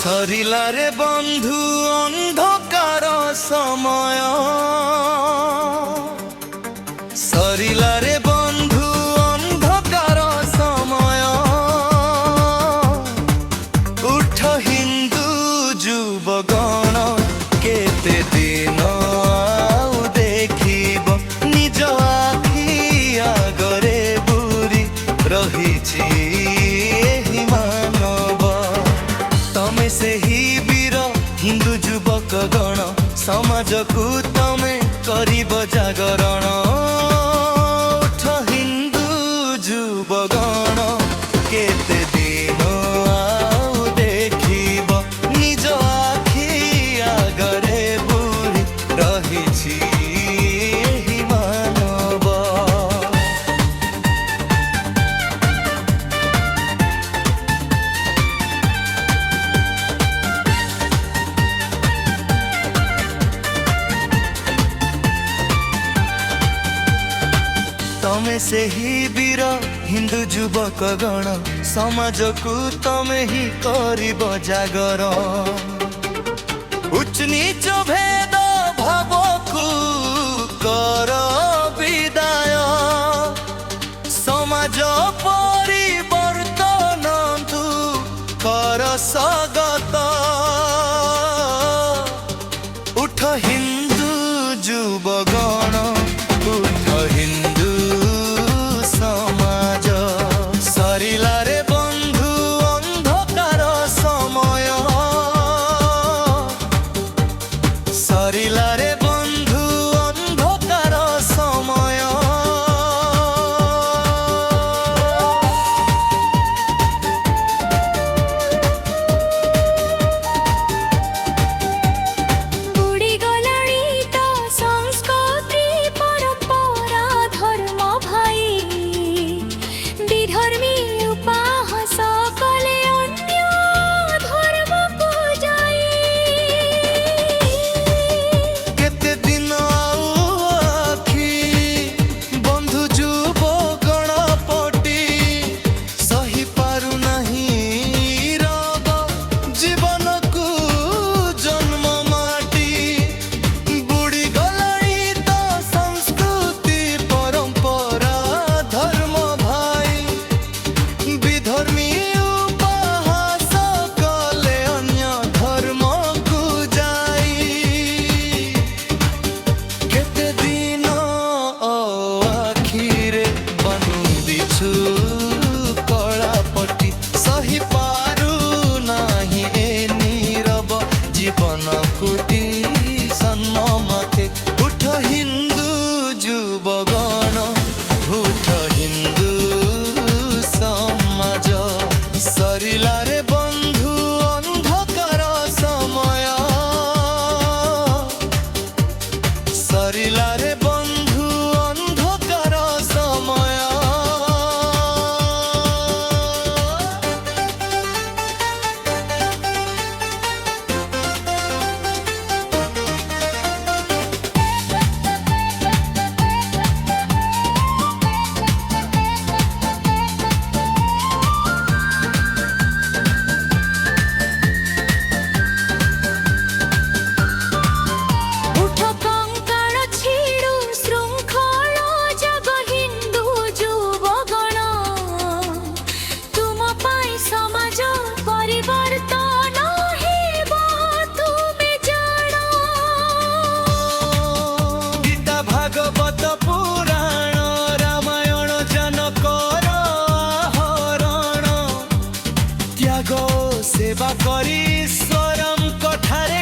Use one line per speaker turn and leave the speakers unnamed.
সরিলা রে বন্ধু অন্ধকার সময়, সরিলা রে বন্ধু অন্ধকার সময়। উঠ হিন্দু যুবগণ কেতে দিন আউ দেখিব, নিজ আখি আগরে বুড়ি রহিছি ଏହି ମାନବ। ତମେ ସେହି ବୀର ହିନ୍ଦୁ ଯୁବକ ଗଣ, ସମାଜକୁ ତମେ କରିବ ଜାଗରଣ। ଉଠ ହିନ୍ଦୁ ଯୁବଗଣ କେତେ ଦିନ ଆଉ ଦେଖିବ, ନିଜ ଆଖି ଆଗରେ ବୁଡ଼ି ରହିଛି ଏହି ମାନବ। तमे ସେହି ବୀର ହିନ୍ଦୁ ଯୁବକ ଗଣ, ସମାଜକୁ ତମେ ହିଁ କରିବ ଜାଗର। ଉଚ୍ଚ ନିଚ ଭେଦ ଭାବକୁ କର ବିଦାୟ, ସମାଜ ପରିବର୍ତ୍ତନ ତୁ କର ସ୍ୱାଗତ। ଉଠ ହିନ୍ଦୁ ଯୁବଗଣ, ଉଠ ହିନ୍ଦୁ সমাজ। সরিলা রে বন্ধু অন্ধকার সময়, সরিলা রে বন্ধু অন্ধকার সময়। উঠ হিন্দু যুবগণ, উঠ হিন্দু সমাজ। সরিলা রে বন্ধু অন্ধকার সময়, সরিলা রে বন্ধু অন্ধকার সময়। ভাগবত পুরাণ রামায়ণ জনকর আহরণ, ত্যাগ সেবা କରି ଈଶ୍ୱରଙ୍କ ଠାରେ